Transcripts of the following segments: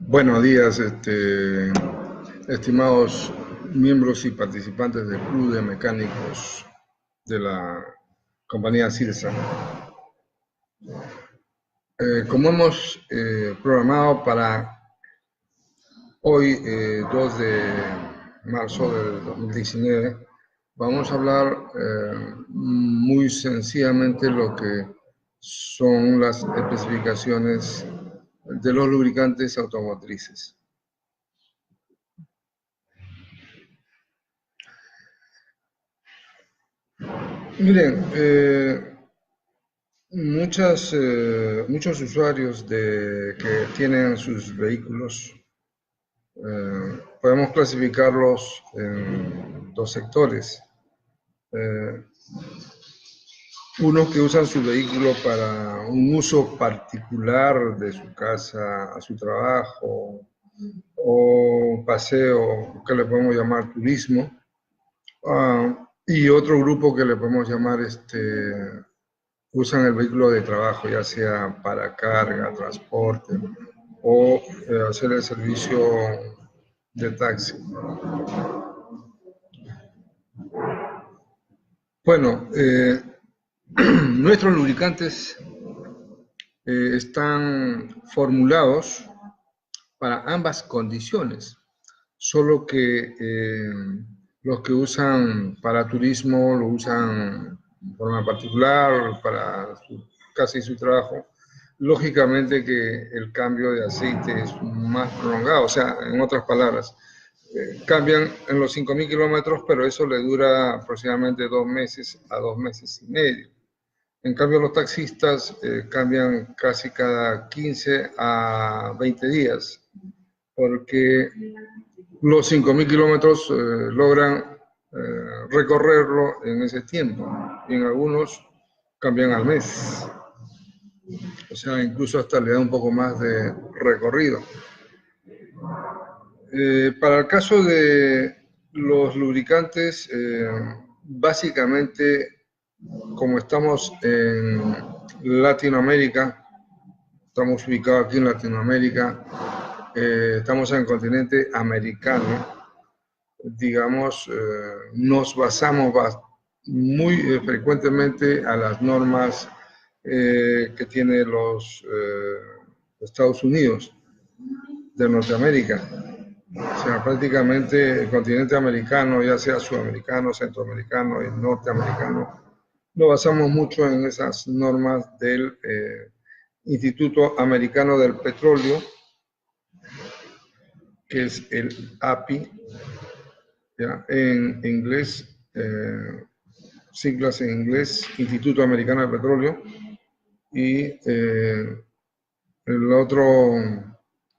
Buenos días, estimados miembros y participantes del Club de Mecánicos de la compañía Silsa. Como hemos programado para hoy, 2 de marzo del 2019, vamos a hablar muy sencillamente lo que son las especificaciones de los lubricantes automotrices. Miren, muchos usuarios que tienen sus vehículos, podemos clasificarlos en 2 sectores. Unos que usan su vehículo para un uso particular de su casa a su trabajo, o paseo, que le podemos llamar turismo, y otro grupo que le podemos llamar usan el vehículo de trabajo, ya sea para carga, transporte o hacer el servicio de taxi. Bueno, nuestros lubricantes están formulados para ambas condiciones, solo que los que usan para turismo lo usan de forma particular para su casa y su trabajo. Lógicamente que el cambio de aceite es más prolongado, o sea, en otras palabras, cambian en los 5.000 kilómetros, pero eso le dura aproximadamente 2 meses a 2 meses y medio. En cambio, los taxistas cambian casi cada 15 a 20 días, porque los 5.000 kilómetros logran recorrerlo en ese tiempo, y en algunos cambian al mes. O sea, incluso hasta le da un poco más de recorrido. Para el caso de los lubricantes, básicamente, como estamos en Latinoamérica, estamos ubicados aquí en Latinoamérica, estamos en el continente americano, digamos, nos basamos muy frecuentemente a las normas que tiene los Estados Unidos de Norteamérica. O sea, prácticamente el continente americano, ya sea sudamericano, centroamericano y norteamericano, nos basamos mucho en esas normas del Instituto Americano del Petróleo, que es el API, ¿ya? En inglés, siglas en inglés, Instituto Americano del Petróleo, y el otro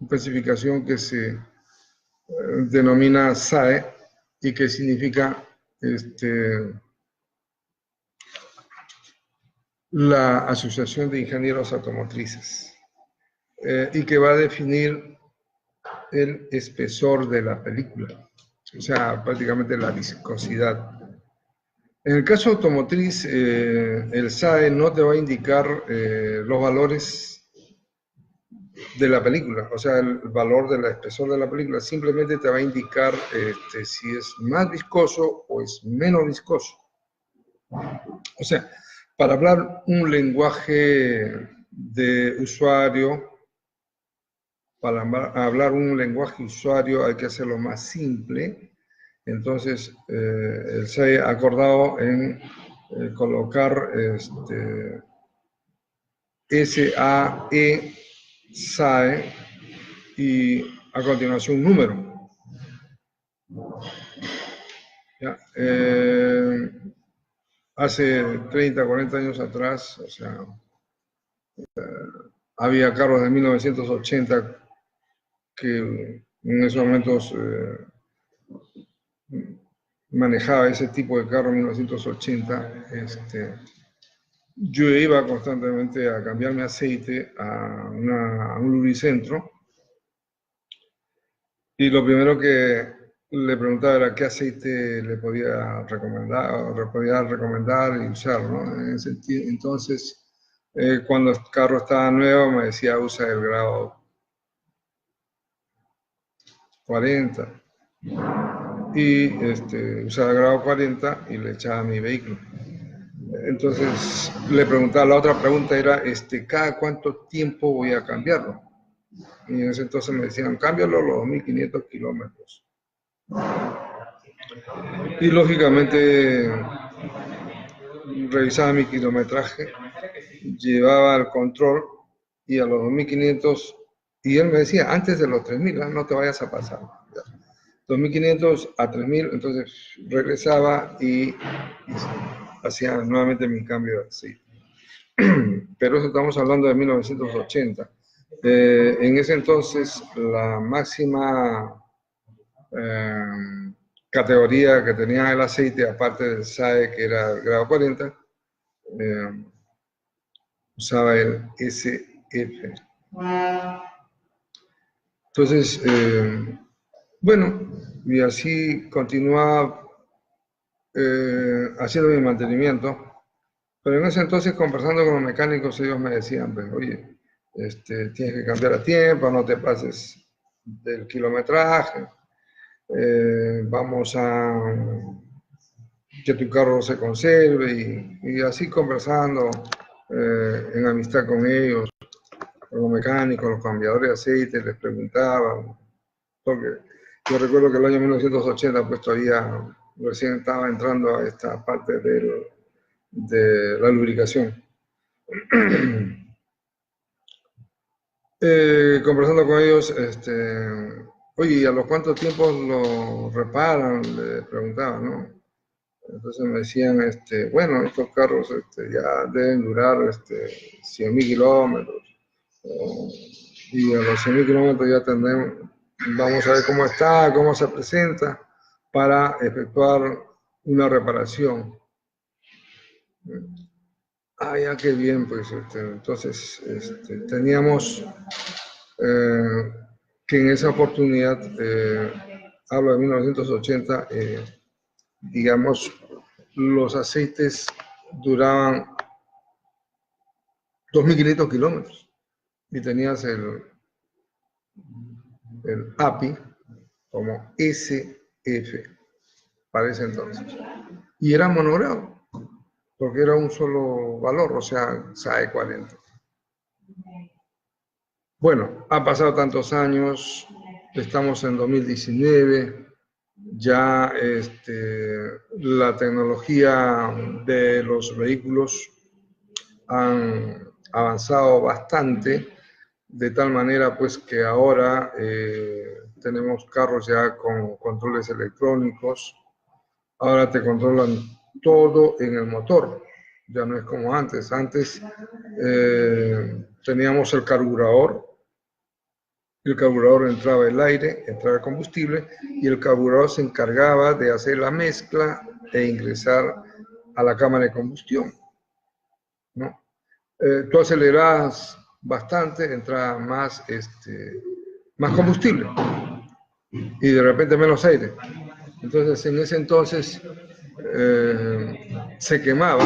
especificación que se denomina SAE, y que significa la Asociación de Ingenieros Automotrices, y que va a definir el espesor de la película, o sea, prácticamente la viscosidad. En el caso automotriz, el SAE no te va a indicar los valores de la película, o sea, el valor del espesor de la película, simplemente te va a indicar si es más viscoso o es menos viscoso. O sea, para hablar un lenguaje de usuario, para hablar un lenguaje usuario hay que hacerlo más simple. Entonces, el SAE ha acordado en colocar SAE, SAE, y a continuación un número. ¿Ya? Hace 30, 40 años atrás, o sea, había carros de 1980 que en esos momentos manejaba ese tipo de carro en 1980. Yo iba constantemente a cambiarme aceite a un lubricentro, y lo primero que le preguntaba era qué aceite le podía recomendar y usar, ¿no? En ese sentido, entonces, Cuando el carro estaba nuevo me decía usa el grado 40 y usaba el grado 40 y le echaba a mi vehículo. Entonces le preguntaba, la otra pregunta era, ¿cada cuánto tiempo voy a cambiarlo? Y en ese entonces me decían, cámbialo los 2.500 kilómetros. Y lógicamente revisaba mi kilometraje, llevaba el control y a los 2.500, y él me decía, antes de los 3.000, no te vayas a pasar. 2.500 a 3.000, entonces regresaba y hacía nuevamente mi cambio de aceite. Pero eso estamos hablando de 1980. En ese entonces, la máxima categoría que tenía el aceite, aparte del SAE, que era el grado 40, usaba el SF. Entonces, bueno, y así continuaba haciendo mi mantenimiento. Pero en ese entonces, conversando con los mecánicos, ellos me decían, pues, oye, tienes que cambiar a tiempo, no te pases del kilometraje, vamos a que tu carro se conserve, y así conversando en amistad con ellos, con los mecánicos, los cambiadores de aceite, les preguntaba, porque yo recuerdo que el año 1980 pues todavía recién estaba entrando a esta parte de la lubricación. Conversando con ellos, oye, ¿a los cuántos tiempos lo reparan? Le preguntaba, ¿no? Entonces me decían, bueno, estos carros ya deben durar 100.000 kilómetros. Y a los 100.000 kilómetros ya tendremos, vamos a ver cómo está, cómo se presenta, para efectuar una reparación. Ah, ya qué bien, pues entonces teníamos que en esa oportunidad, hablo de 1980, digamos, los aceites duraban 2.500 kilómetros y tenías el API como SF para ese entonces. Y era monogrado, porque era un solo valor, o sea, SAE 40. Bueno, ha pasado tantos años, estamos en 2019, ya la tecnología de los vehículos han avanzado bastante, de tal manera pues que ahora tenemos carros ya con controles electrónicos, ahora te controlan todo en el motor, ya no es como antes. Antes teníamos el carburador entraba el aire, entraba el combustible y el carburador se encargaba de hacer la mezcla e ingresar a la cámara de combustión, ¿no? Tú acelerabas bastante, entraba más combustible y de repente menos aire. Entonces, en ese entonces se quemaba,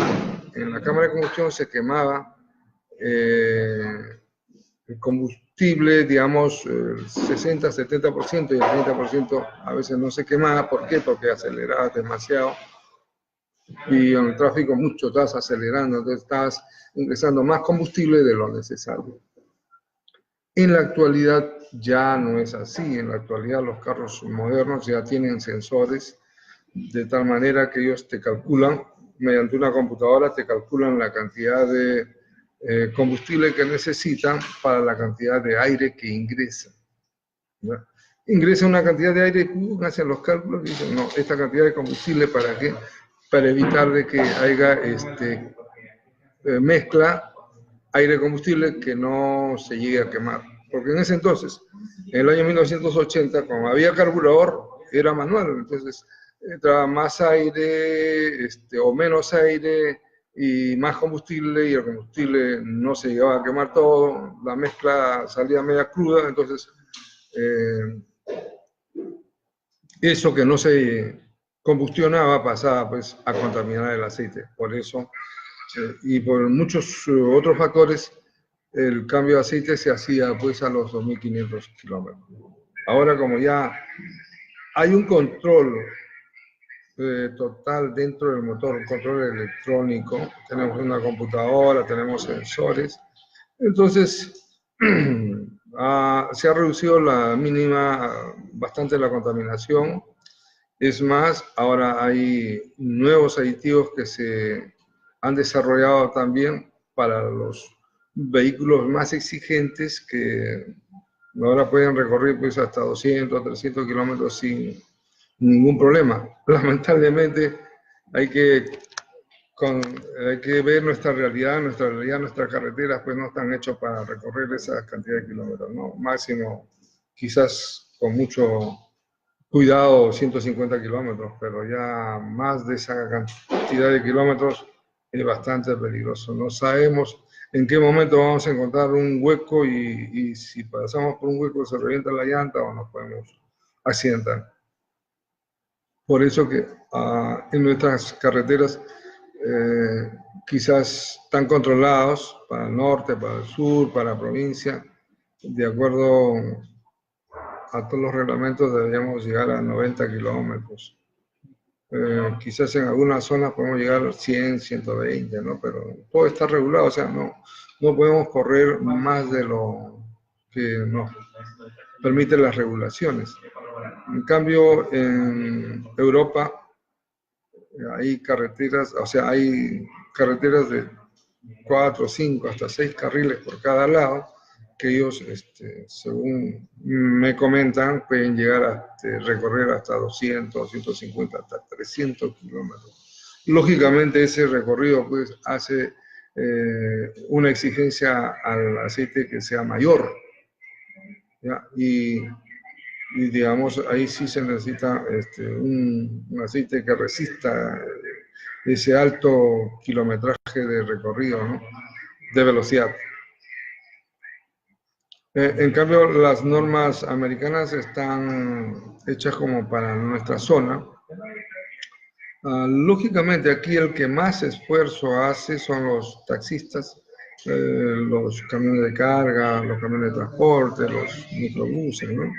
en la cámara de combustión se quemaba el combustible, digamos, el 60-70%, y el 30% a veces no se quemaba. ¿Por qué? Porque acelerabas demasiado y en el tráfico mucho estás acelerando, entonces estás ingresando más combustible de lo necesario. En la actualidad ya no es así. En la actualidad los carros modernos ya tienen sensores de tal manera que ellos te calculan, mediante una computadora, te calculan la cantidad de combustible que necesitan para la cantidad de aire que ingresa. ¿No? Ingresa una cantidad de aire y hacen los cálculos y dicen, no, esta cantidad de combustible, ¿para qué? Para evitar de que haya mezcla aire-combustible que no se llegue a quemar. Porque en ese entonces, en el año 1980, como había carburador, era manual, entonces entraba más aire o menos aire y más combustible, y el combustible no se llegaba a quemar todo, la mezcla salía media cruda, entonces eso que no se combustionaba pasaba pues a contaminar el aceite. Por eso Y por muchos otros factores, el cambio de aceite se hacía pues a los 2.500 kilómetros. Ahora como ya hay un control total dentro del motor, un control electrónico, tenemos una computadora, tenemos sensores, entonces se ha reducido la mínima, bastante la contaminación. Es más, ahora hay nuevos aditivos que se han desarrollado también para los vehículos más exigentes que ahora pueden recorrer pues hasta 200, 300 kilómetros sin ningún problema. Lamentablemente hay que, hay que ver nuestras carreteras pues no están hechas para recorrer esa cantidad de kilómetros, ¿no? Máximo, quizás con mucho cuidado 150 kilómetros, pero ya más de esa cantidad de kilómetros es bastante peligroso. No sabemos en qué momento vamos a encontrar un hueco y si pasamos por un hueco se revienta la llanta o nos podemos accidentar. Por eso que en nuestras carreteras quizás están controlados para el norte, para el sur, para la provincia, de acuerdo a todos los reglamentos deberíamos llegar a 90 kilómetros. Quizás en algunas zonas podemos llegar a 100, 120, ¿no? Pero todo está regulado, o sea, no podemos correr más de lo que nos permiten las regulaciones. En cambio, en Europa hay carreteras, o sea, hay carreteras de 4, 5, hasta 6 carriles por cada lado, que ellos, según me comentan, pueden llegar a recorrer hasta 200, 150, hasta 300 kilómetros. Lógicamente ese recorrido pues hace una exigencia al aceite que sea mayor, ¿ya? Y digamos, ahí sí se necesita un aceite que resista ese alto kilometraje de recorrido, ¿no? De velocidad. En cambio, las normas americanas están hechas como para nuestra zona. Lógicamente, aquí el que más esfuerzo hace son los taxistas, los camiones de carga, los camiones de transporte, los microbuses, ¿no?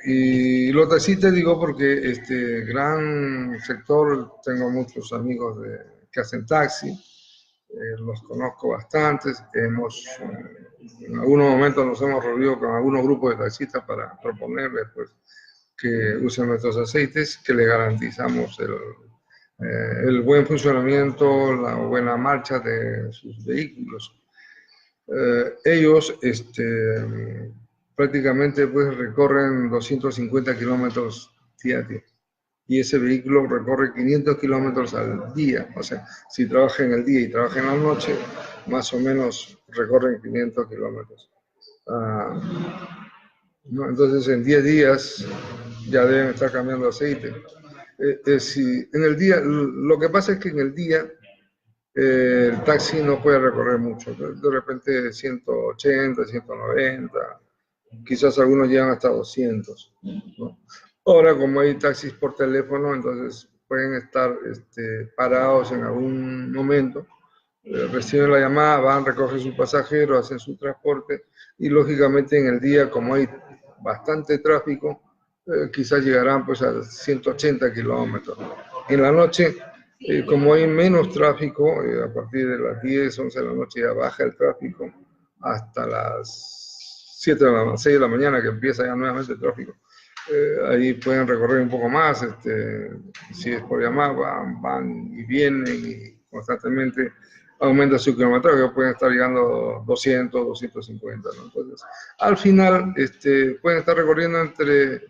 Y los taxistas digo porque este gran sector, tengo muchos amigos que hacen taxi, los conozco bastantes, en algunos momentos nos hemos reunido con algunos grupos de taxistas para proponerles pues, que usen nuestros aceites, que les garantizamos el buen funcionamiento, la buena marcha de sus vehículos. Ellos prácticamente pues, recorren 250 kilómetros diarios y ese vehículo recorre 500 kilómetros al día. O sea, si trabaja en el día y trabaja en la noche, más o menos recorren 500 kilómetros. ¿No? Entonces, en 10 días ya deben estar cambiando aceite. Si en el día, lo que pasa es que en el día el taxi no puede recorrer mucho. De repente 180, 190, quizás algunos llegan hasta 200. ¿No? Ahora, como hay taxis por teléfono, entonces pueden estar parados en algún momento, reciben la llamada, van, recogen su pasajero, hacen su transporte y lógicamente en el día, como hay bastante tráfico, quizás llegarán pues a 180 kilómetros. En la noche, como hay menos tráfico, a partir de las 10, 11 de la noche ya baja el tráfico hasta las 6 de la mañana que empieza ya nuevamente el tráfico. Ahí pueden recorrer un poco más, si es por llamada, van y vienen y constantemente aumenta su kilometraje, pueden estar llegando 200, 250, ¿no? Entonces, al final, pueden estar recorriendo entre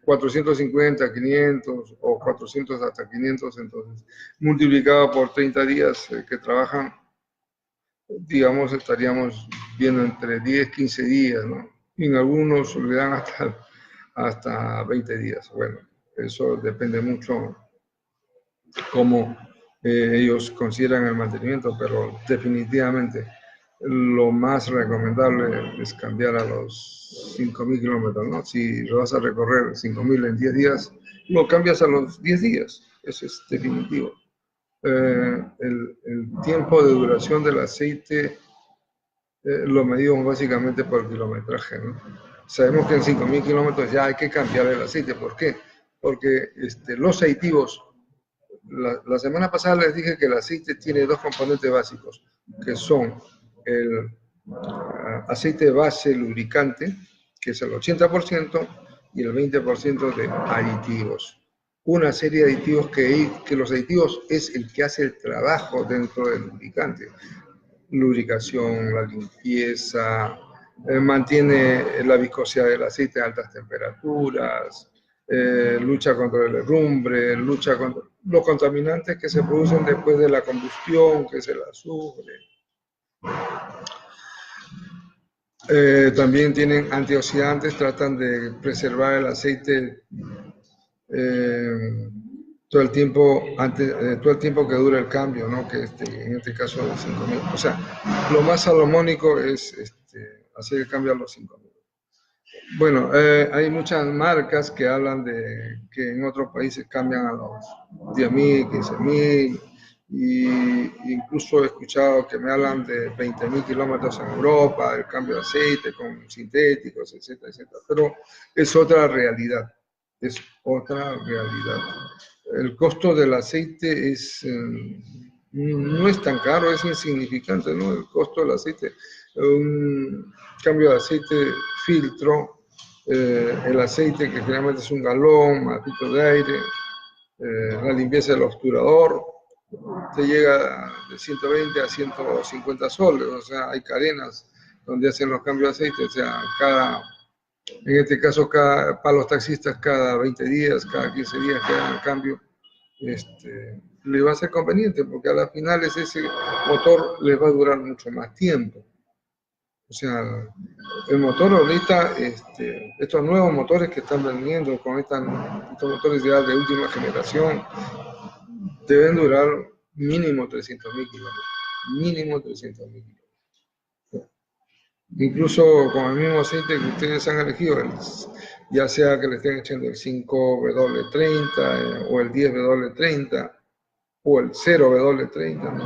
450, 500 o 400 hasta 500, entonces, multiplicado por 30 días que trabajan, digamos, estaríamos viendo entre 10, 15 días, ¿no? Y en algunos le dan hasta 20 días. Bueno, eso depende mucho cómo ellos consideran el mantenimiento, pero definitivamente lo más recomendable es cambiar a los 5.000 kilómetros, ¿no? Si lo vas a recorrer 5.000 en 10 días, lo cambias a los 10 días, eso es definitivo. el tiempo de duración del aceite lo medimos básicamente por kilometraje, ¿no? Sabemos que en 5.000 kilómetros ya hay que cambiar el aceite. ¿Por qué? Porque los aditivos, la semana pasada les dije que el aceite tiene dos componentes básicos, que son el aceite base lubricante, que es el 80%, y el 20% de aditivos. Una serie de aditivos que los aditivos es el que hace el trabajo dentro del lubricante. Lubricación, la limpieza, mantiene la viscosidad del aceite a altas temperaturas, lucha contra el herrumbre, lucha contra los contaminantes que se producen después de la combustión, que es el azufre. También tienen antioxidantes, tratan de preservar el aceite todo el tiempo que dura el cambio, ¿no? Que en este caso de 5.000. O sea, lo más salomónico es hacer el cambio a los 5.000. Bueno, hay muchas marcas que hablan de que en otros países cambian a los 10.000, 15.000, y incluso he escuchado que me hablan de 20.000 kilómetros en Europa, el cambio de aceite con sintéticos, etcétera, etcétera. Pero es otra realidad, es otra realidad. El costo del aceite no es tan caro, es insignificante, ¿no? El costo del aceite, un cambio de aceite filtro, el aceite que generalmente es un galón, más litros de aire, la limpieza del obturador, te llega de 120 a 150 soles, o sea, hay cadenas donde hacen los cambios de aceite, o sea, en este caso, para los taxistas cada 20 días, cada 15 días que hagan el cambio, le va a ser conveniente, porque a las finales ese motor les va a durar mucho más tiempo. O sea, el motor ahorita, estos nuevos motores que están vendiendo con estos motores ya de última generación, deben durar mínimo 300.000 kilómetros. Mínimo 300.000 kilómetros. Incluso con el mismo aceite que ustedes han elegido, ya sea que le estén echando el 5W30 o el 10W30 o el 0W30, ¿no?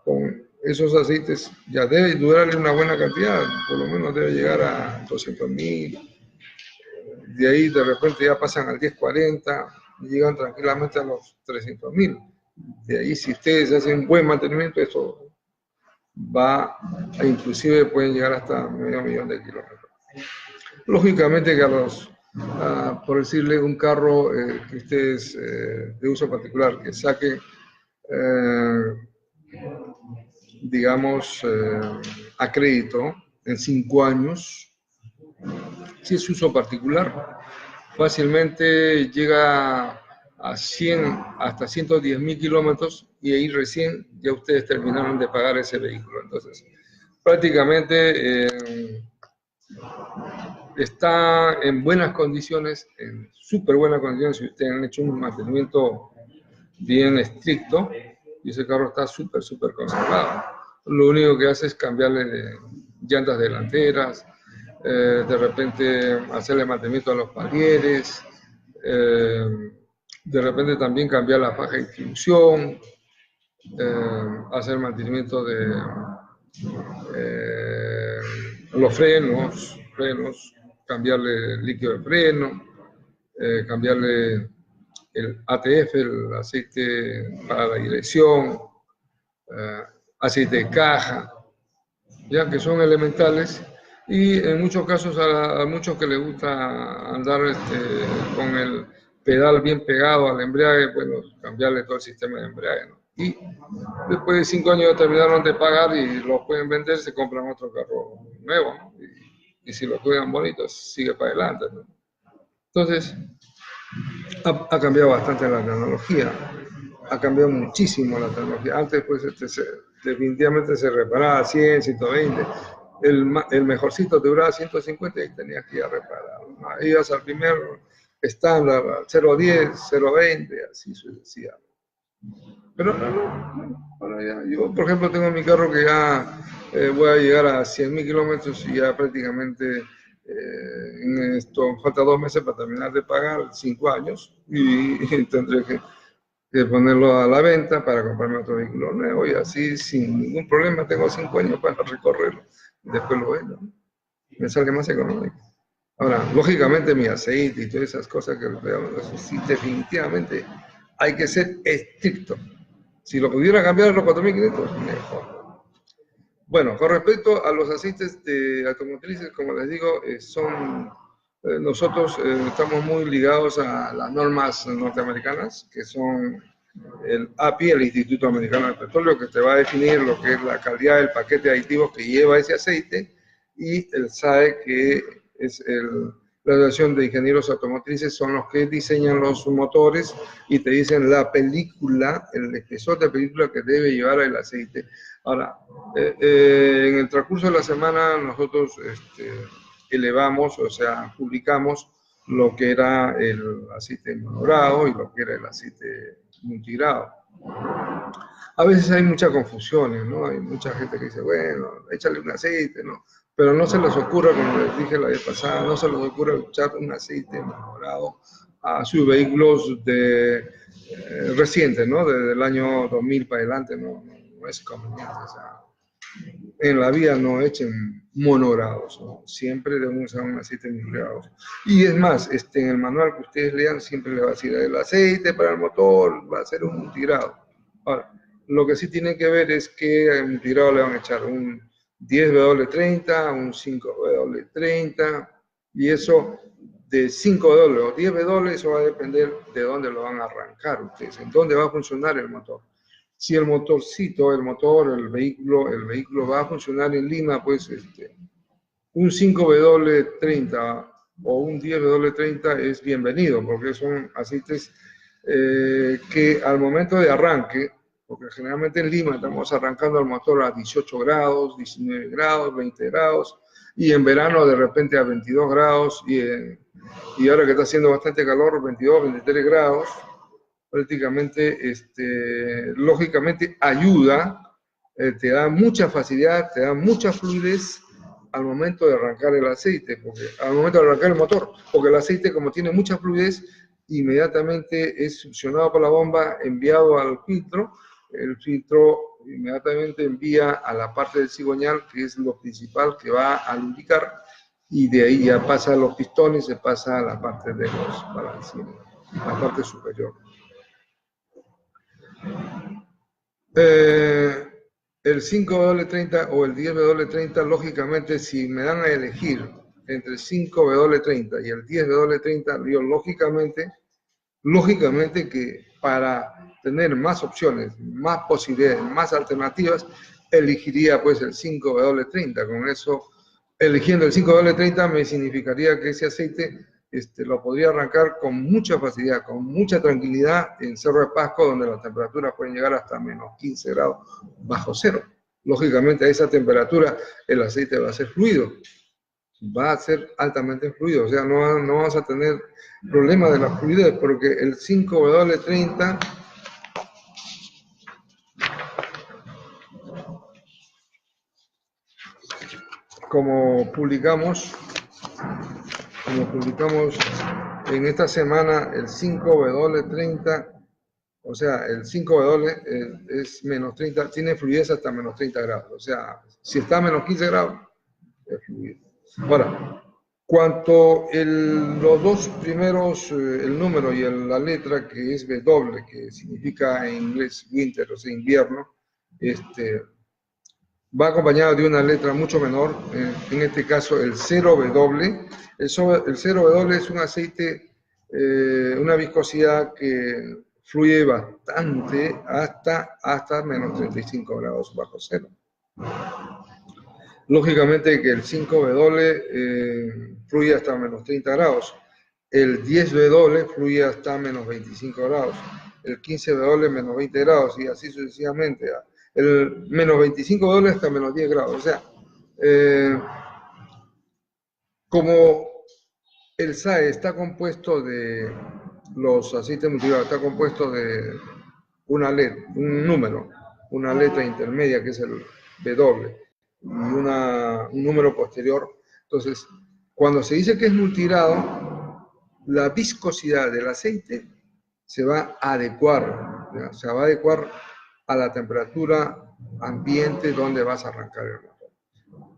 Con esos aceites ya debe durarle una buena cantidad, por lo menos debe llegar a 200.000. De ahí de repente ya pasan al 1040 y llegan tranquilamente a los 300.000. De ahí, si ustedes hacen buen mantenimiento, eso va, inclusive pueden llegar hasta medio millón de kilómetros. Lógicamente que por decirle, un carro que ustedes de uso particular, que saque, digamos, a crédito en 5 años, si es uso particular, fácilmente llega a 100 hasta 110.000 kilómetros, y ahí recién ya ustedes terminaron de pagar ese vehículo. Entonces, prácticamente está en buenas condiciones, en súper buenas condiciones, si ustedes han hecho un mantenimiento bien estricto, y ese carro está súper, súper conservado. Lo único que hace es cambiarle llantas delanteras, de repente hacerle mantenimiento a los palieres, de repente también cambiar la faja de distribución, hacer mantenimiento de los frenos, cambiarle el líquido de freno, cambiarle el ATF, el aceite para la dirección, aceite de caja, ya que son elementales. Y en muchos casos a muchos que les gusta andar con el pedal bien pegado al embrague, bueno, cambiarle todo el sistema de embrague, ¿no? Y después de 5 años terminaron de pagar y los pueden vender, se compran otro carro nuevo, ¿no? Y si lo cuidan bonito, sigue para adelante, ¿no? Entonces, ha cambiado bastante la tecnología, ha cambiado muchísimo la tecnología. Antes, pues, definitivamente se reparaba a 100, 120. El mejorcito te duraba 150 y tenías que ir a reparar, ¿no? Ibas al primer estándar, 0.10, 0.20, así sucesivamente. Pero ahora ya, yo, por ejemplo, tengo mi carro que ya voy a llegar a 100.000 kilómetros y ya prácticamente en esto falta 2 meses para terminar de pagar, 5 años, y tendré que de ponerlo a la venta para comprarme otro vehículo nuevo y así sin ningún problema tengo 5 años para recorrerlo. Después lo vendo, ¿no? Me sale más económico. Ahora, lógicamente mi aceite y todas esas cosas que sí, definitivamente hay que ser estricto. Si lo pudiera cambiar a los 4.500, mejor. Bueno, con respecto a los aceites de automotrices, como les digo, nosotros estamos muy ligados a las normas norteamericanas, que son el API, el Instituto Americano del Petróleo, que te va a definir lo que es la calidad del paquete de aditivos que lleva ese aceite, y el SAE, que es la Asociación de Ingenieros Automotrices, son los que diseñan los motores y te dicen la película, el espesor de película que debe llevar el aceite. Ahora, en el transcurso de la semana nosotros elevamos, o sea, publicamos lo que era el aceite monorado y lo que era el aceite multigrado. A veces hay muchas confusiones, ¿no? Hay mucha gente que dice, bueno, échale un aceite, ¿no? Pero no se les ocurra, como les dije la vez pasada, no se les ocurra echar un aceite monorado a sus vehículos recientes, ¿no? Desde el año 2000 para adelante, no es conveniente, o sea, en la vida no echen monogrados, ¿no? Siempre deben usar un aceite multigrado. Y es más, en el manual que ustedes lean siempre le va a decir el aceite para el motor va a ser un multigrado. Ahora, lo que sí tienen que ver es que al multigrado le van a echar un 10W30, un 5W30, y eso de 5W o 10W, eso va a depender de dónde lo van a arrancar ustedes, en dónde va a funcionar el motor. Si el motorcito, el vehículo va a funcionar en Lima, pues un 5W30 o un 10W30 es bienvenido, porque son aceites que al momento de arranque, porque generalmente en Lima estamos arrancando el motor a 18 grados, 19 grados, 20 grados, y en verano de repente a 22 grados, y ahora que está haciendo bastante calor, 22, 23 grados, prácticamente, lógicamente ayuda, te da mucha facilidad, te da mucha fluidez al momento de arrancar el aceite, al momento de arrancar el motor, porque el aceite, como tiene mucha fluidez, inmediatamente es succionado por la bomba, enviado al filtro, el filtro inmediatamente envía a la parte del cigüeñal, que es lo principal que va a lubricar, y de ahí ya pasa a los pistones, se pasa a la parte de los balancines, la parte superior. El 5W30 o el 10W30, lógicamente, si me dan a elegir entre el 5W30 y el 10W30, yo lógicamente que para tener más opciones, más posibilidades, más alternativas, elegiría pues el 5W30. Con eso, eligiendo el 5W30 me significaría que ese aceite lo podría arrancar con mucha facilidad, con mucha tranquilidad en Cerro de Pasco, donde las temperaturas pueden llegar hasta menos 15 grados bajo cero. Lógicamente a esa temperatura el aceite va a ser fluido, va a ser altamente fluido, o sea, no vamos a tener problema de la fluidez, porque el 5W30 como publicamos en esta semana, el 5W30, o sea, el 5W es menos 30, tiene fluidez hasta menos 30 grados, o sea, si está a menos 15 grados, es fluido. Ahora, cuanto los dos primeros, el número y la letra, que es W, que significa en inglés winter, o sea, invierno, va acompañado de una letra mucho menor, en este caso el 0W. El 0W es un aceite, una viscosidad que fluye bastante hasta menos 35 grados bajo cero. Lógicamente que el 5W fluye hasta menos 30 grados, el 10W fluye hasta menos 25 grados, el 15W menos 20 grados y así sucesivamente. El menos 25W hasta menos 10 grados. O sea, como el SAE está compuesto de los aceites multigrados, está compuesto de una letra, un número, una letra intermedia que es el W y un número posterior. Entonces, cuando se dice que es multigrado, la viscosidad del aceite se va a adecuar ¿ya? Se va a adecuar a la temperatura ambiente donde vas a arrancar el motor.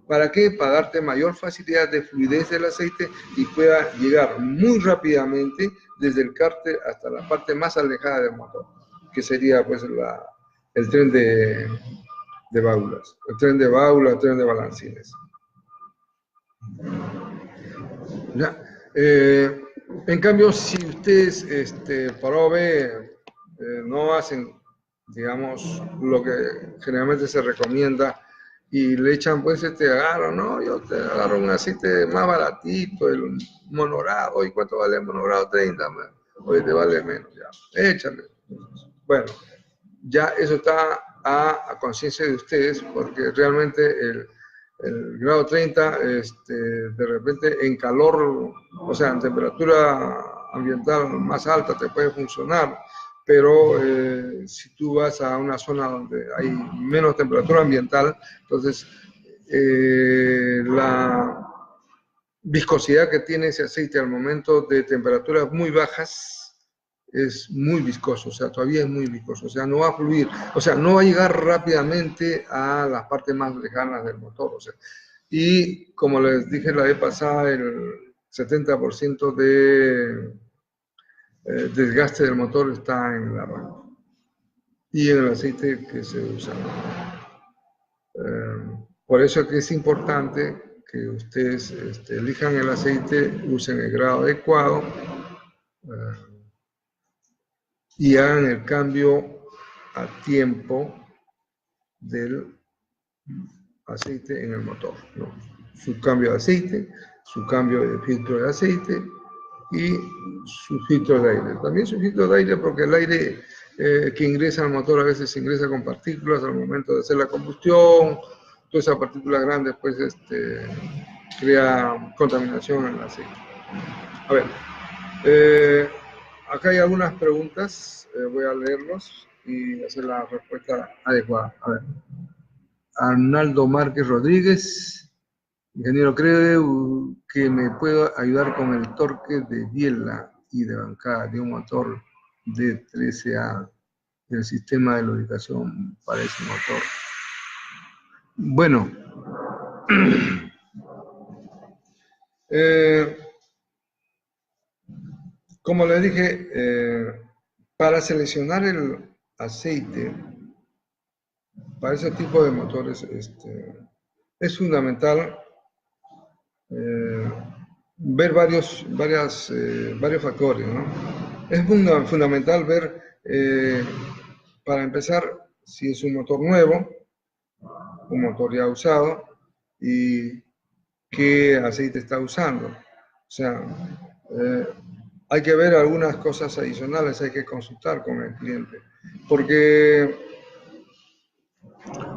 ¿Para qué? Para darte mayor facilidad de fluidez del aceite y pueda llegar muy rápidamente desde el cárter hasta la parte más alejada del motor, que sería pues el tren de válvulas, el tren de válvulas, el tren de balancines. ¿Ya? En cambio, si ustedes por B no hacen, digamos, lo que generalmente se recomienda y le echan pues agarro, no, yo te agarro un aceite más baratito, el monorado, ¿y cuánto vale el monorado? 30, man. Oye, te vale menos, ya, échale. Bueno, ya eso está a conciencia de ustedes, porque realmente el grado 30, de repente en calor, o sea, en temperatura ambiental más alta te puede funcionar, pero si tú vas a una zona donde hay menos temperatura ambiental, entonces la viscosidad que tiene ese aceite al momento de temperaturas muy bajas es muy viscoso, o sea, todavía es muy viscoso, o sea, no va a fluir, o sea, no va a llegar rápidamente a las partes más lejanas del motor, o sea, y como les dije la vez pasada, el 70% de desgaste del motor está en el arranque y en el aceite que se usa. Por eso es que es importante que ustedes elijan el aceite, usen el grado adecuado y hagan el cambio a tiempo del aceite en el motor, ¿no? Su cambio de aceite, su cambio de filtro de aceite y su filtro de aire. También su filtro de aire, porque el aire que ingresa al motor a veces ingresa con partículas al momento de hacer la combustión, todas esas partículas grandes pues crea contaminación en el aceite. A ver, acá hay algunas preguntas, voy a leerlos y hacer la respuesta adecuada. A ver, Arnaldo Márquez Rodríguez, ingeniero, ¿cree que me puedo ayudar con el torque de biela y de bancada de un motor de 13A del sistema de lubricación para ese motor? Bueno, como les dije, para seleccionar el aceite para ese tipo de motores es fundamental ver varios factores, ¿no? Es fundamental ver, para empezar, si es un motor nuevo, un motor ya usado, y qué aceite está usando. O sea, hay que ver algunas cosas adicionales, hay que consultar con el cliente. Porque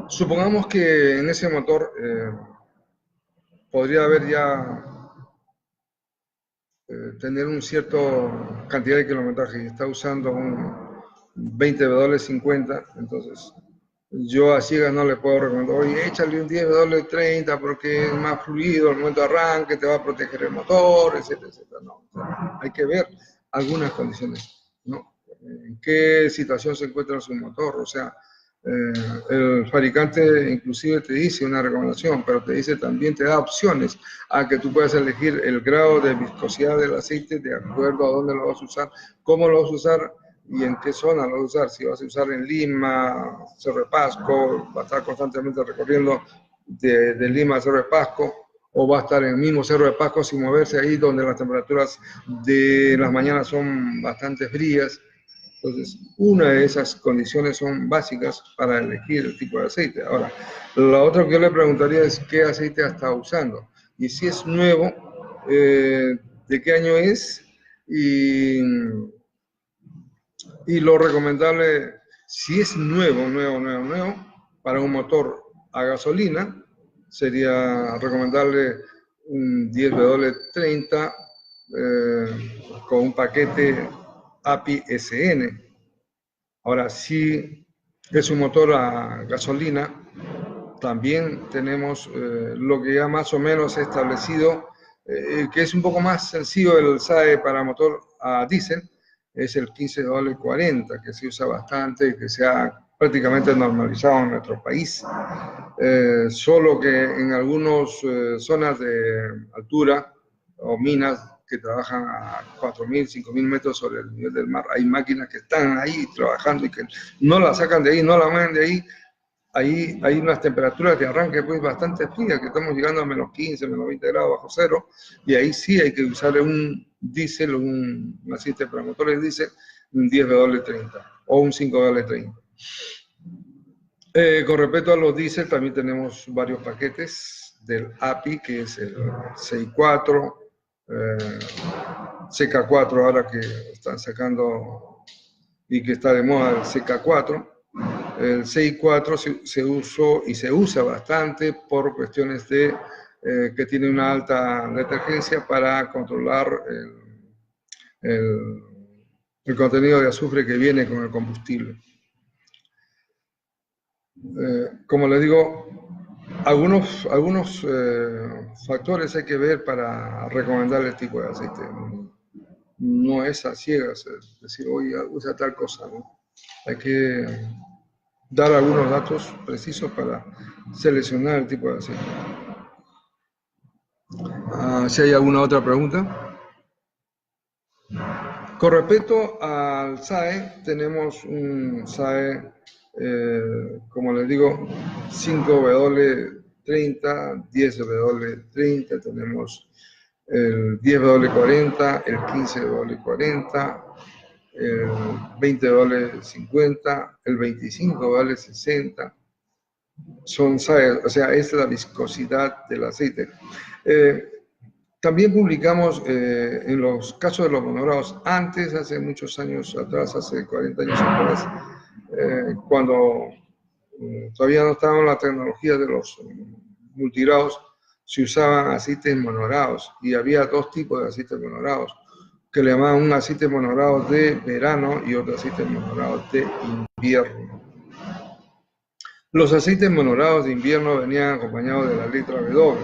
supongamos que en ese motor podría haber ya tener un cierto cantidad de kilometraje y está usando un 20W50, entonces yo a ciegas no le puedo recomendar, oye, échale un 10W30 porque es más fluido, al momento de arranque te va a proteger el motor, etcétera, etcétera. No, o sea, hay que ver algunas condiciones, ¿no? En qué situación se encuentra su motor, o sea, el fabricante inclusive te dice una recomendación, pero te dice también, te da opciones a que tú puedas elegir el grado de viscosidad del aceite de acuerdo a dónde lo vas a usar, cómo lo vas a usar y en qué zona lo vas a usar. Si vas a usar en Lima, Cerro de Pasco, va a estar constantemente recorriendo de Lima a Cerro de Pasco, o va a estar en el mismo Cerro de Pasco sin moverse ahí donde las temperaturas de las mañanas son bastante frías. Entonces, una de esas condiciones son básicas para elegir el tipo de aceite. Ahora, lo otro que yo le preguntaría es qué aceite ha estado usando. Y si es nuevo, de qué año es y lo recomendable, si es nuevo, para un motor a gasolina, sería recomendable un 10W30 con un paquete API SN. Ahora, si es un motor a gasolina, también tenemos lo que ya más o menos he establecido, que es un poco más sencillo el SAE para motor a diésel, es el $15.40, que se usa bastante y que se ha prácticamente normalizado en nuestro país. Solo que en algunas zonas de altura o minas que trabajan a 4.000, 5.000 metros sobre el nivel del mar, hay máquinas que están ahí trabajando y que no la sacan de ahí, no la mueven de ahí. Ahí hay unas temperaturas de arranque pues bastante frías, que estamos llegando a menos 15, menos 20 grados bajo cero, y ahí sí hay que usar un diésel, un aceite para motores diésel, un 10W30 o un 5W30. Con respecto a los diésel, también tenemos varios paquetes del API, que es el 6.4, CK4 ahora que están sacando y que está de moda el CK4. El 6.4 se usó y se usa bastante por cuestiones de que tiene una alta detergencia para controlar el contenido de azufre que viene con el combustible. Como les digo, algunos factores hay que ver para recomendar el tipo de aceite. No es a ciegas, es decir, oye, usa tal cosa, ¿no? Hay que dar algunos datos precisos para seleccionar el tipo de aceite. Si hay alguna otra pregunta. Con respecto al SAE, tenemos un SAE, como les digo, 5W30, 10W30, tenemos el 10W40, el 15W40, el 20W50, el 25W60. Son SAE, o sea, es la viscosidad del aceite. También publicamos en los casos de los monogrados, antes, hace muchos años atrás, hace 40 años atrás, cuando todavía no estaba la tecnología de los multigrados, se usaban aceites monogrados y había dos tipos de aceites monogrados, que le llamaban un aceite monogrado de verano y otro aceite monogrado de invierno. Los aceites monogrados de invierno venían acompañados de la letra W.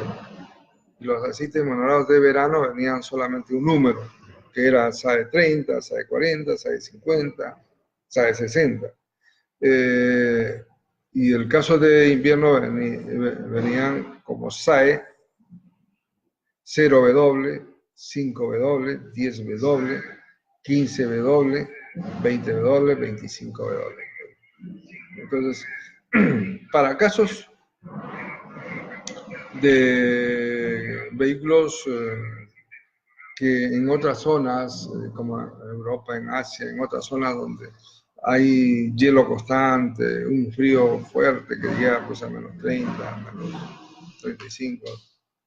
Y los aceites monogrados de verano venían solamente un número, que era SAE 30, SAE 40, SAE 50, SAE 60. Y el caso de invierno venían como SAE 0W, 5W, 10W, 15W, 20W, 25W. Entonces, para casos de vehículos que en otras zonas, como en Europa, en Asia, en otras zonas donde hay hielo constante, un frío fuerte que llega pues a menos 30, menos 35,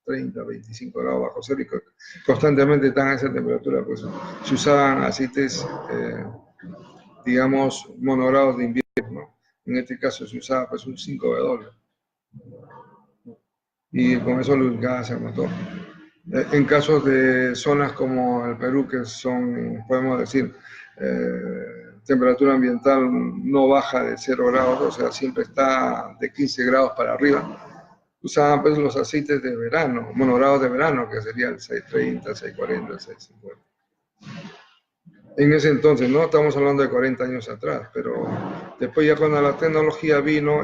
30, 25 grados bajo cero, y constantemente están a esa temperatura, pues se usaban aceites, digamos, monogrados de invierno. En este caso se usaba pues un 5W. Y con eso lubricaba el motor. En casos de zonas como el Perú, que son, podemos decir, temperatura ambiental no baja de 0 grados, o sea, siempre está de 15 grados para arriba, usaban pues los aceites de verano, monogrados de verano, que sería el 630, 640, 650. En ese entonces, no estamos hablando de 40 años atrás, pero después ya cuando la tecnología vino,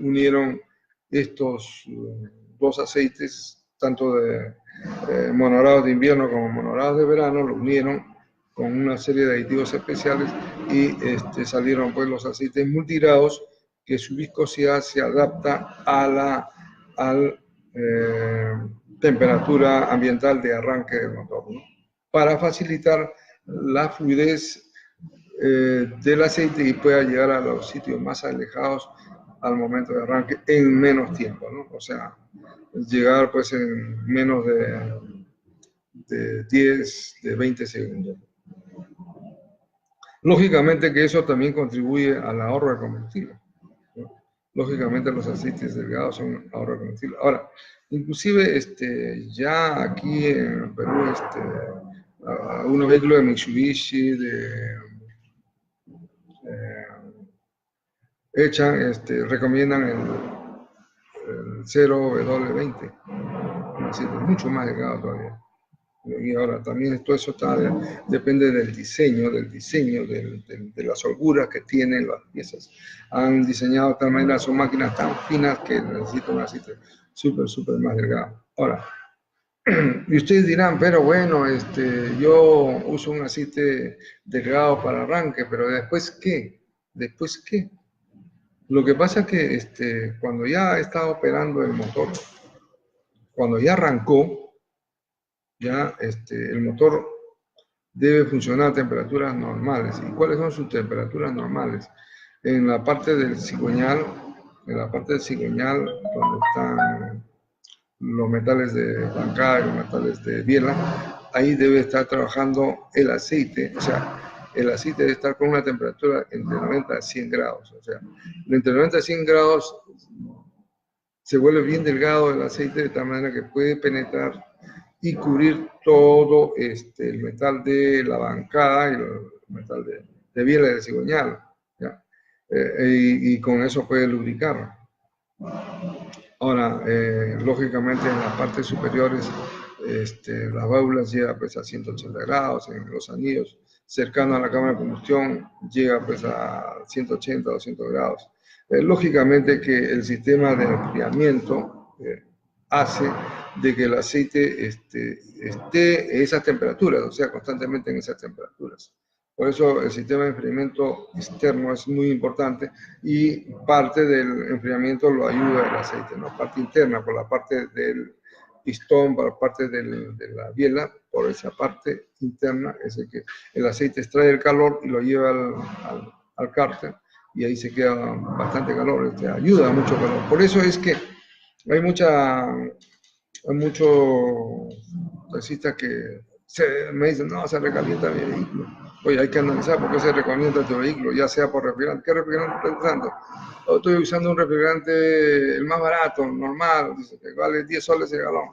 unieron estos dos aceites, tanto de monogrados de invierno como monogrados de verano, lo unieron con una serie de aditivos especiales y salieron pues los aceites multigrados, que su viscosidad se adapta a la temperatura ambiental de arranque del motor, ¿no? Para facilitar la fluidez del aceite y pueda llegar a los sitios más alejados al momento de arranque en menos tiempo, ¿no? O sea, llegar pues en menos de 10, de 20 segundos. Lógicamente que eso también contribuye al ahorro de combustible, ¿no? Lógicamente los aceites delgados son ahorro de combustible. Ahora, inclusive ya aquí en Perú, algunos vehículos de Mitsubishi, recomiendan el 0W20, es decir, mucho más delgado todavía. Y ahora también todo eso depende del diseño, de las holguras que tienen las piezas. Han diseñado de tal manera, son máquinas tan finas que necesitan un aceite súper más delgado. Ahora, y ustedes dirán, pero bueno, yo uso un aceite delgado para arranque, pero ¿después qué? ¿Después qué? Lo que pasa es que cuando ya está operando el motor, cuando ya arrancó, ya el motor debe funcionar a temperaturas normales. ¿Y cuáles son sus temperaturas normales? En la parte del cigüeñal, donde están los metales de bancada y los metales de biela, ahí debe estar trabajando el aceite, o sea, el aceite debe estar con una temperatura entre 90 a 100 grados, o sea, entre 90 a 100 grados se vuelve bien delgado el aceite de tal manera que puede penetrar y cubrir todo el metal de la bancada y el metal de biela y de cigüeñal, ¿ya? Y con eso puede lubricar. Ahora, lógicamente en las partes superiores, las válvulas llega pues, a 180 grados, en los anillos cercanos a la cámara de combustión llega pues, a 180, 200 grados. Lógicamente que el sistema de enfriamiento hace de que el aceite esté en esas temperaturas, o sea, constantemente en esas temperaturas. Por eso el sistema de enfriamiento externo es muy importante y parte del enfriamiento lo ayuda el aceite, ¿no? Parte interna, por la parte del pistón, por la parte de la biela, por esa parte interna es el que el aceite extrae el calor y lo lleva al cárter y ahí se queda bastante calor, ayuda a mucho calor. Por eso es que hay muchos taxistas que me dicen, no, se recalienta mi vehículo. Oye, hay que analizar por qué se recalienta tu vehículo, ya sea por refrigerante. ¿Qué refrigerante estás usando? Oh, estoy usando un refrigerante, el más barato, normal, dice que vale 10 soles el galón.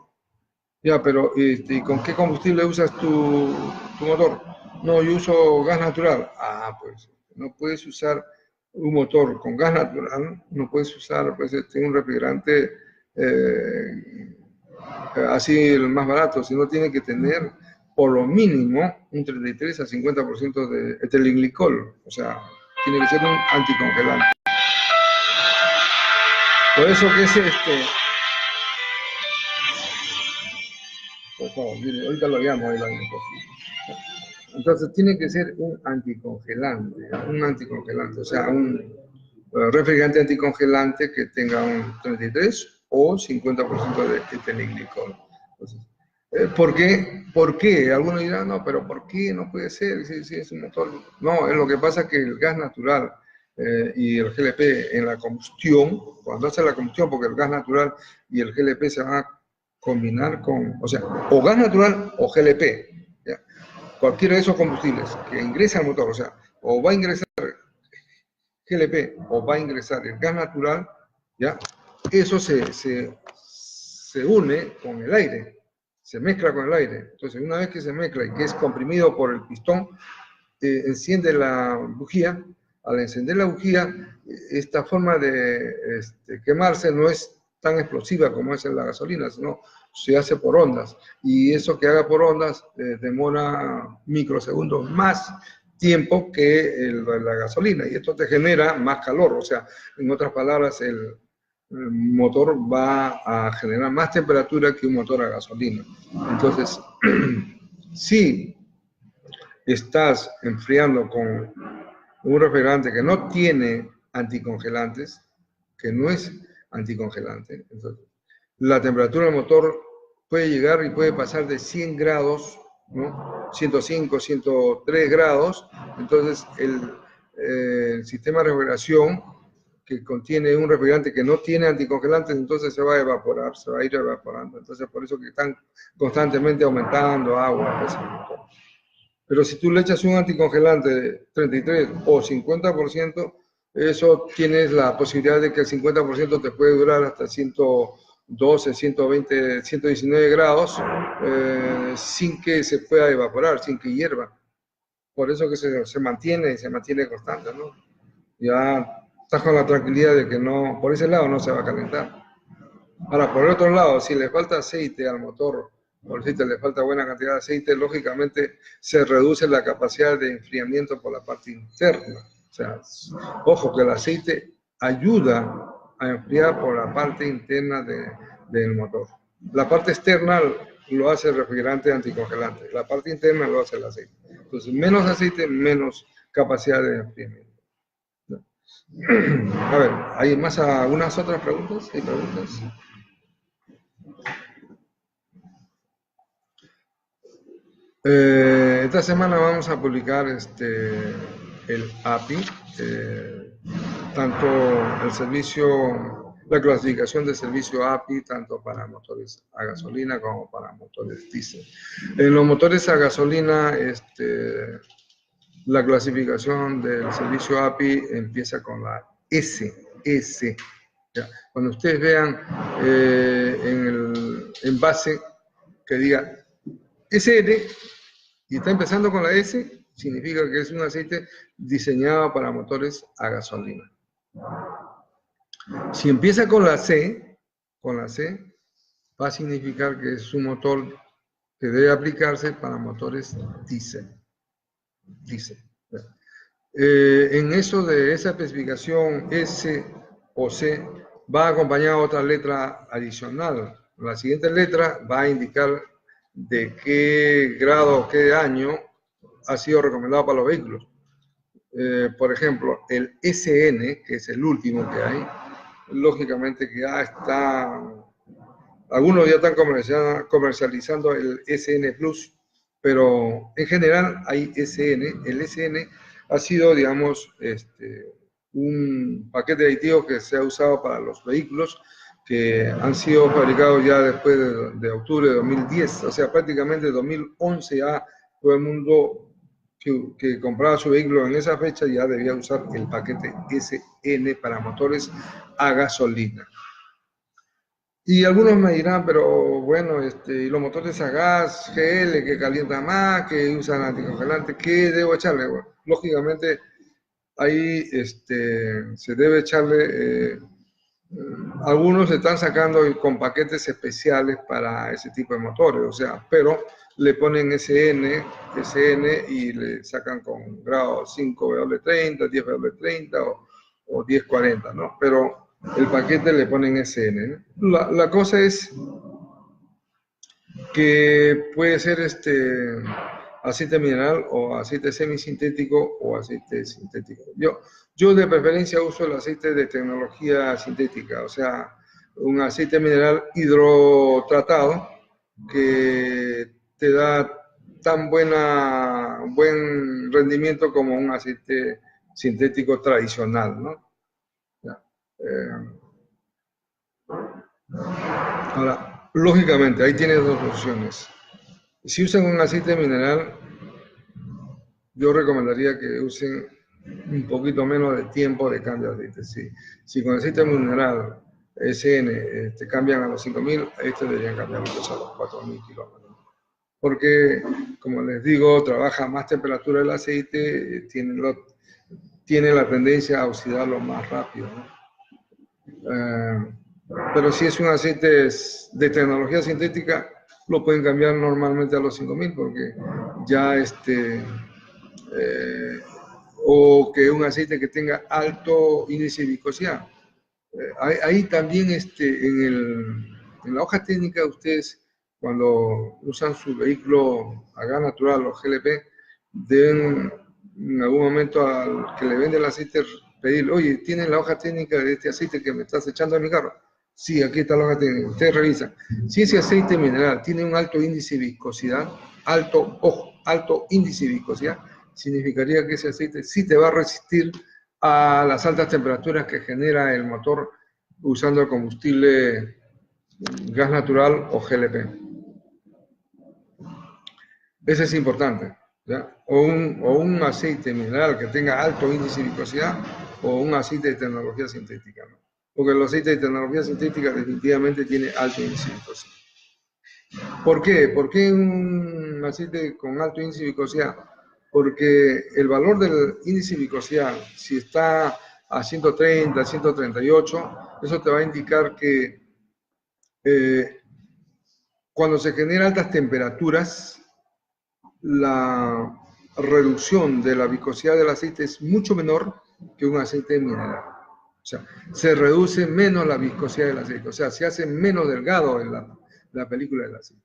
Ya, pero ¿y con qué combustible usas tu motor? No, yo uso gas natural. Ah, pues no puedes usar un motor con gas natural, no puedes usar pues, un refrigerante así el más barato, sino tiene que tener por lo mínimo un 33 a 50% de etilenglicol, o sea, tiene que ser un anticongelante. Por eso que es por favor, mire, ahorita lo llamo ahí la Entonces tiene que ser un anticongelante, o sea, un refrigerante anticongelante que tenga un 33 o 50% de etilenglicol. Entonces, ¿por qué? ¿Por qué? Algunos dirán, no, pero ¿por qué no puede ser? Si es un motor. No, es lo que pasa que el gas natural y el GLP en la combustión, cuando hace la combustión, porque el gas natural y el GLP se van a combinar con, o sea, o gas natural o GLP, ¿ya? Cualquiera de esos combustibles que ingresa al motor, o sea, o va a ingresar GLP o va a ingresar el gas natural, ¿ya? Eso se une con el aire, se mezcla con el aire. Entonces, una vez que se mezcla y que es comprimido por el pistón, enciende la bujía. Al encender la bujía, esta forma de quemarse no es tan explosiva como es en la gasolina, sino se hace por ondas. Y eso que haga por ondas demora microsegundos más tiempo que la gasolina. Y esto te genera más calor. O sea, en otras palabras, el motor va a generar más temperatura que un motor a gasolina. Entonces, si estás enfriando con un refrigerante que no tiene anticongelantes, que no es anticongelante, entonces, la temperatura del motor puede llegar y puede pasar de 100 grados, ¿no? 105, 103 grados, entonces el sistema de refrigeración que contiene un refrigerante que no tiene anticongelantes, entonces se va a evaporar, se va a ir evaporando. Entonces, por eso que están constantemente aumentando agua. Pues, pero si tú le echas un anticongelante de 33 o 50%, eso tienes la posibilidad de que el 50% te puede durar hasta 112, 120, 119 grados sin que se pueda evaporar, sin que hierva. Por eso que se mantiene constante, ¿no? Ya estás con la tranquilidad de que no, por ese lado no se va a calentar. Ahora, por el otro lado, si le falta aceite al motor o el aceite le falta buena cantidad de aceite, lógicamente se reduce la capacidad de enfriamiento por la parte interna. O sea, ojo que el aceite ayuda a enfriar por la parte interna del motor. La parte externa lo hace el refrigerante anticongelante, la parte interna lo hace el aceite. Entonces, menos aceite, menos capacidad de enfriamiento. A ver, ¿hay más algunas otras preguntas? ¿Hay preguntas? Esta semana vamos a publicar el API, tanto el servicio, la clasificación de servicio API, tanto para motores a gasolina como para motores diésel. En los motores a gasolina, la clasificación del servicio API empieza con la S. ¿Ya? Cuando ustedes vean en el envase que diga SN y está empezando con la S, significa que es un aceite diseñado para motores a gasolina. Si empieza con la C, va a significar que es un motor que debe aplicarse para motores diésel. En eso de esa especificación S o C va acompañada otra letra adicional. La siguiente letra va a indicar de qué grado o qué año ha sido recomendado para los vehículos. Por ejemplo, el SN, que es el último que hay, lógicamente que ya está, algunos ya están comercializando el SN Plus, pero en general hay SN. El SN ha sido, digamos, un paquete aditivo que se ha usado para los vehículos que han sido fabricados ya después de octubre de 2010, o sea, prácticamente 2011 ya todo el mundo que compraba su vehículo en esa fecha ya debía usar el paquete SN para motores a gasolina. Y algunos me dirán, pero bueno, y los motores a gas, GL, que calientan más, que usan anticongelante, ¿qué debo echarle? Bueno, lógicamente, ahí se debe echarle, algunos se están sacando con paquetes especiales para ese tipo de motores, o sea, pero le ponen SN y le sacan con grado 5W30, 10W30 o 1040, ¿no? Pero el paquete le ponen SN. La cosa es que puede ser aceite mineral o aceite semisintético o aceite sintético. Yo de preferencia uso el aceite de tecnología sintética, o sea, un aceite mineral hidrotratado que te da tan buen rendimiento como un aceite sintético tradicional, ¿no? Ahora, lógicamente, ahí tienes dos opciones. Si usan un aceite mineral, yo recomendaría que usen un poquito menos de tiempo de cambio de aceite. Si con aceite mineral SN cambian a los 5.000, deberían cambiar a los 4.000 kilómetros. Porque, como les digo, trabaja a más temperatura el aceite, tiene la tendencia a oxidarlo más rápido, ¿no? Pero si es un aceite de tecnología sintética, lo pueden cambiar normalmente a los 5.000 porque ya o que un aceite que tenga alto índice de viscosidad. Ahí también en la hoja técnica ustedes cuando usan su vehículo a gas natural o GLP deben en algún momento al que le vende el aceite pedirle, oye, ¿tienen la hoja técnica de este aceite que me estás echando en mi carro? Sí, aquí está la hoja técnica. Ustedes revisan. Si ese aceite mineral tiene un alto índice de viscosidad, alto índice de viscosidad, significaría que ese aceite sí te va a resistir a las altas temperaturas que genera el motor usando el combustible gas natural o GLP. Ese es importante, ¿ya? O un aceite mineral que tenga alto índice de viscosidad o un aceite de tecnología sintética, ¿no? Porque el aceite de tecnología sintética definitivamente tiene alto índice de viscosidad. ¿Por qué? ¿Por qué un aceite con alto índice de viscosidad? Porque el valor del índice de viscosidad, si está a 130, 138, eso te va a indicar que cuando se generan altas temperaturas, la reducción de la viscosidad del aceite es mucho menor que un aceite mineral. O sea, se reduce menos la viscosidad del aceite, o sea, se hace menos delgado en la película del aceite.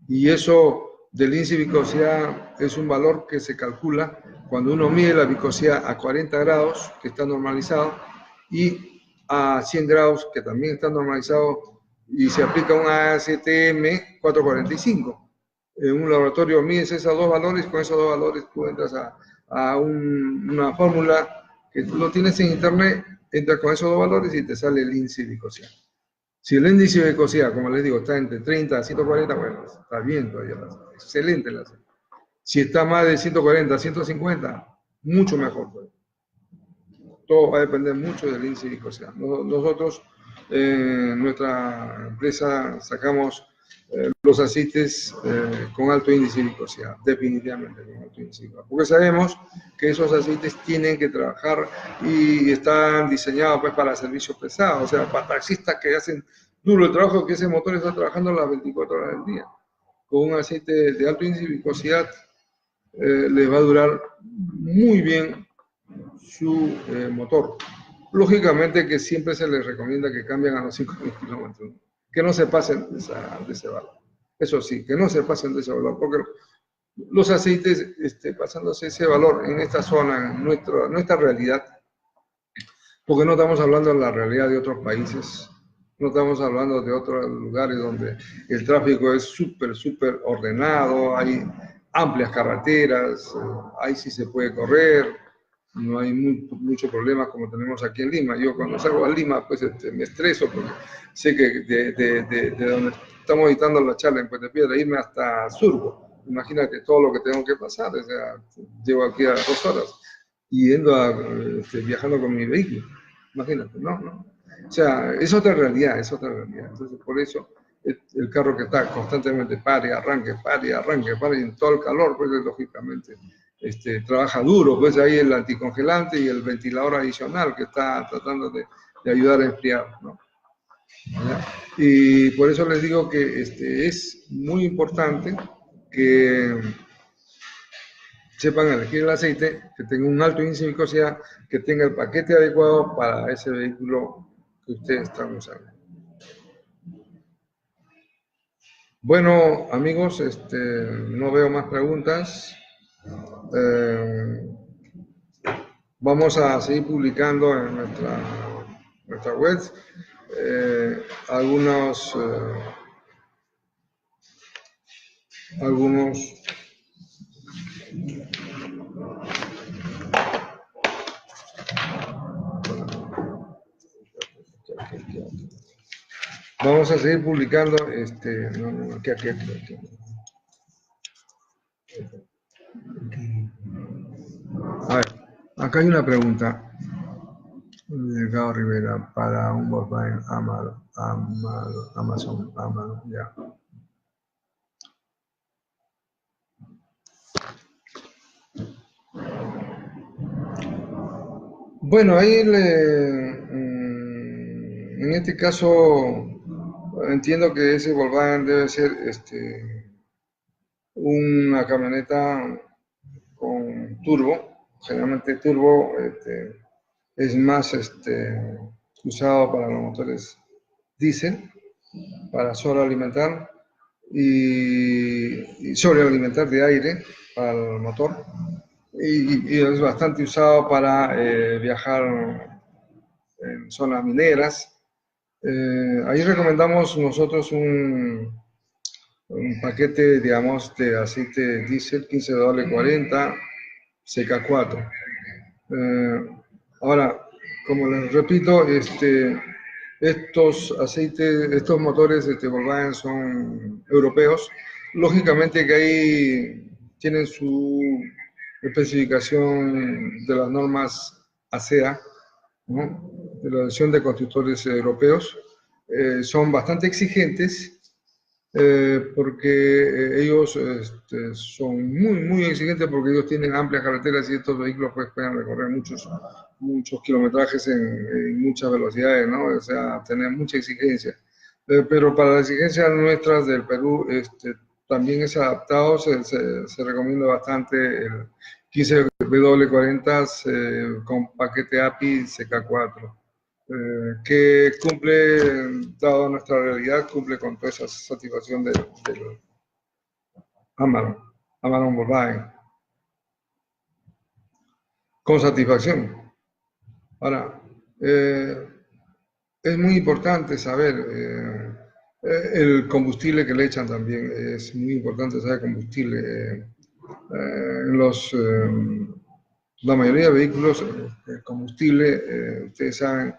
Y eso del índice de viscosidad es un valor que se calcula cuando uno mide la viscosidad a 40 grados, que está normalizado, y a 100 grados, que también está normalizado, y se aplica un ASTM 445. En un laboratorio mides esos dos valores, con esos dos valores tú entras a una fórmula que tú lo tienes en internet, entras con esos dos valores y te sale el índice de viscosidad. Si el índice de viscosidad, como les digo, está entre 30 a 140, bueno, está bien todavía, excelente el aceite. Si está más de 140 a 150, mucho mejor. Pues. Todo va a depender mucho del índice de viscosidad. Nosotros, en nuestra empresa, sacamos los aceites con alto índice de viscosidad, definitivamente con alto índice de viscosidad, porque sabemos que esos aceites tienen que trabajar y están diseñados pues para servicios pesados, o sea, para taxistas que hacen duro el trabajo, que ese motor está trabajando las 24 horas del día. Con un aceite de alto índice de viscosidad les va a durar muy bien su motor. Lógicamente que siempre se les recomienda que cambien a los 5.000 kilómetros, que no se pasen de ese valor. Eso sí, que no se pasen de ese valor, porque los aceites, pasándose ese valor en esta zona, en nuestra realidad, porque no estamos hablando de la realidad de otros países, no estamos hablando de otros lugares donde el tráfico es súper ordenado, hay amplias carreteras, ahí sí se puede correr, no hay mucho problema como tenemos aquí en Lima. Yo cuando salgo a Lima, pues me estreso porque sé que de donde estamos editando la charla en Puente Piedra, irme hasta Surco. Imagínate todo lo que tengo que pasar, o sea, llevo aquí a 2 horas y viajando con mi vehículo. Imagínate, ¿no? O sea, es otra realidad, es otra realidad. Entonces, por eso el carro que está constantemente pare, arranque, y en todo el calor, pues lógicamente trabaja duro, pues ahí el anticongelante y el ventilador adicional que está tratando de ayudar a enfriar, ¿no? ¿Ya? Y por eso les digo que es muy importante que sepan elegir el aceite, que tenga un alto índice de viscosidad, que tenga el paquete adecuado para ese vehículo que ustedes están usando. Bueno, amigos, no veo más preguntas. Vamos a seguir publicando en nuestra web algunos vamos a seguir publicando aquí. A ver, acá hay una pregunta. Delgado Rivera, para un Volkswagen Amazon, ya. Bueno, ahí en este caso entiendo que ese Volkswagen debe ser una camioneta con turbo. Generalmente turbo es más usado para los motores diésel, para sobrealimentar y sobrealimentar de aire para el motor. Y es bastante usado para viajar en zonas mineras. Ahí recomendamos nosotros un paquete, digamos, de aceite diésel 15W40 CK4. Ahora, como les repito, estos motores Volkswagen son europeos. Lógicamente que ahí tienen su especificación de las normas ASEA, ¿no? De la Asociación de Constructores Europeos. Son bastante exigentes porque ellos son muy exigentes porque ellos tienen amplias carreteras y estos vehículos pues, pueden recorrer muchos kilometrajes en muchas velocidades, ¿no? O sea, tener mucha exigencia. Pero para las exigencias nuestras del Perú, también es adaptado, se recomienda bastante el 15W40 con paquete API CK4, que cumple, dado nuestra realidad, cumple con toda esa satisfacción del Amaron Volkswagen, con satisfacción. Ahora, es muy importante saber el combustible que le echan también, es muy importante saber combustible. La mayoría de vehículos, el combustible, ustedes saben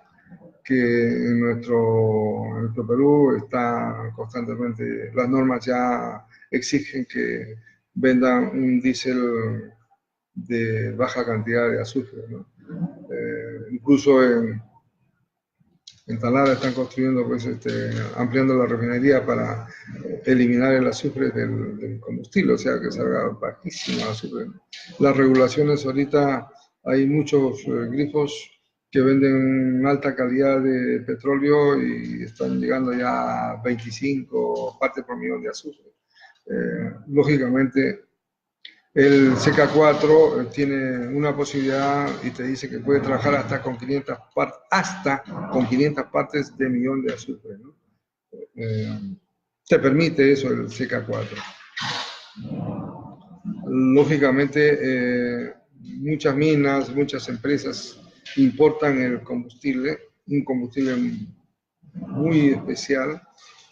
que en nuestro Perú está constantemente, las normas ya exigen que vendan un diésel de baja cantidad de azufre, ¿no? Incluso en Talara están construyendo, pues, ampliando la refinería para eliminar el azufre del combustible, o sea, que salga bajísimo el azufre. Las regulaciones ahorita, hay muchos grifos que venden alta calidad de petróleo y están llegando ya a 25 partes por millón de azufre. Lógicamente, el CK4 tiene una posibilidad y te dice que puede trabajar hasta con 500 partes de millón de azufre, ¿no? Te permite eso el CK4. Lógicamente, muchas minas, muchas empresas importan el combustible, un combustible muy especial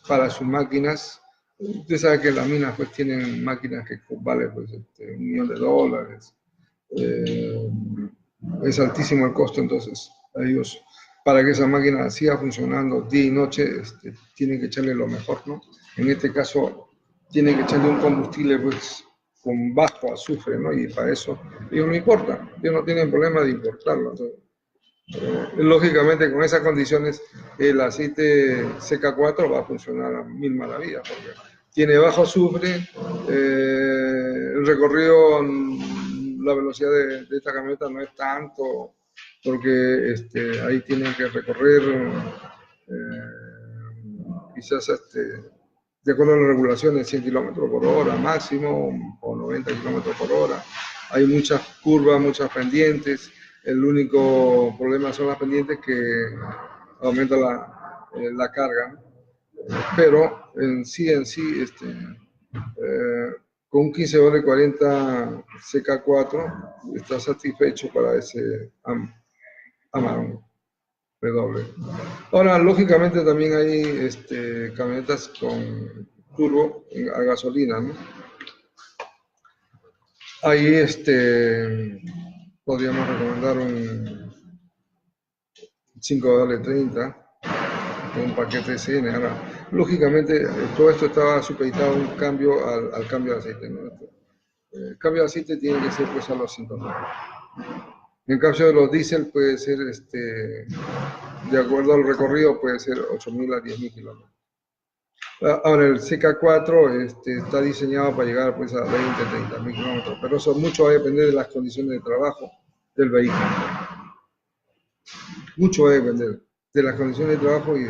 para sus máquinas. Usted sabe que las minas pues tienen máquinas que valen pues, $1 millón. Es altísimo el costo, entonces a ellos, para que esa máquina siga funcionando día y noche, tienen que echarle lo mejor, ¿no? En este caso, tienen que echarle un combustible pues con bajo azufre, ¿no? Y para eso, ellos no importan, ellos no tienen problema de importarlo. Entonces, lógicamente, con esas condiciones, el aceite CK4 va a funcionar a mil maravillas, porque tiene bajo azufre, el recorrido, la velocidad de esta camioneta no es tanto, porque ahí tienen que recorrer quizás de acuerdo a las regulaciones 100 kilómetros por hora máximo o 90 kilómetros por hora. Hay muchas curvas, muchas pendientes. El único problema son las pendientes que aumenta la carga, ¿no? Pero en sí, con un 15W40 CK4 está satisfecho para ese Amarok W. Ahora, lógicamente también hay camionetas con turbo a gasolina, ¿no? Ahí podríamos recomendar un 5W30 con un paquete SN. Ahora, lógicamente, todo esto estaba supeditado a un cambio al cambio de aceite, ¿no? El cambio de aceite tiene que ser pues a los 5.000. En caso de los diésel puede ser, de acuerdo al recorrido, puede ser 8.000 a 10.000 kilómetros. Ahora, el CK4 está diseñado para llegar pues, a 20, 30.000 kilómetros, pero eso mucho va a depender de las condiciones de trabajo del vehículo. Mucho va a depender de las condiciones de trabajo y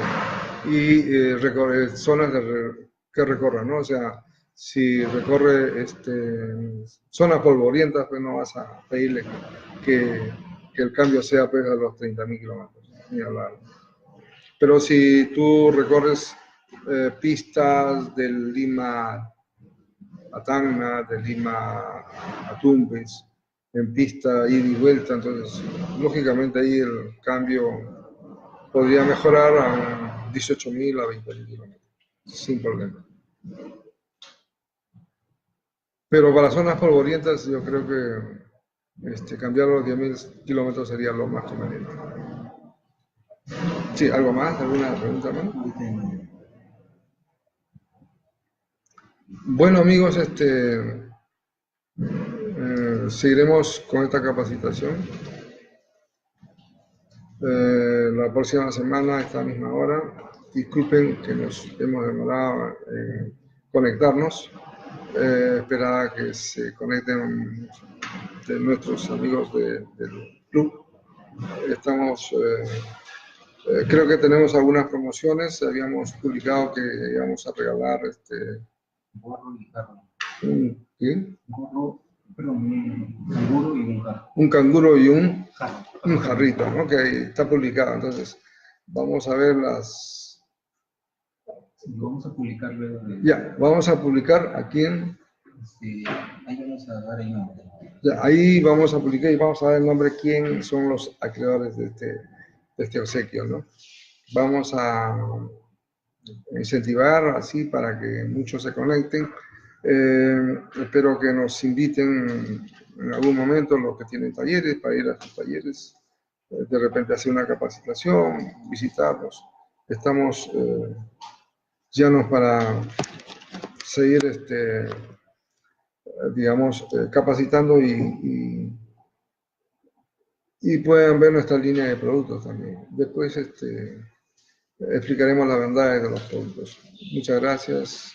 zonas que recorra, ¿no? O sea, si recorre zonas polvorientas, pues no vas a pedirle que el cambio sea pues, a los 30.000 kilómetros, ni hablar. Pero si tú recorres pistas de Lima a Tacna, de Lima a Tumbes, en pista ida y vuelta, entonces lógicamente ahí el cambio podría mejorar a 18.000 a 20.000 kilómetros, sin problema. Pero para zonas polvorientas yo creo que cambiar los 10.000 kilómetros sería lo más conveniente. Sí, ¿algo más? ¿Alguna pregunta más? Bueno, amigos, seguiremos con esta capacitación. La próxima semana, a esta misma hora. Disculpen que nos hemos demorado en conectarnos. Esperaba que se conecten de nuestros amigos del club. Estamos Creo que tenemos algunas promociones. Habíamos publicado que íbamos a regalar Gorro y jarro. ¿qué? Gorro, perdón, un canguro y un jarro. Un canguro y un Jarro. jarrito, ¿no? Que ahí está publicado. Entonces, vamos a ver las... Sí, vamos a publicar luego de... Ya, vamos a publicar aquí en... ahí vamos a dar el nombre. Ya, ahí vamos a publicar y vamos a dar el nombre de quién son los acreedores de este obsequio, ¿no? Vamos a incentivar así para que muchos se conecten. Espero que nos inviten en algún momento los que tienen talleres para ir a sus talleres, de repente hacer una capacitación, visitarlos. Estamos llanos para seguir, digamos, capacitando y puedan ver nuestra línea de productos también. Después explicaremos las bondades de los productos. Muchas gracias.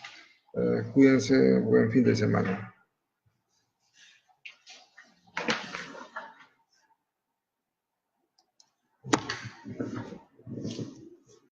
Cuídense, buen fin de semana.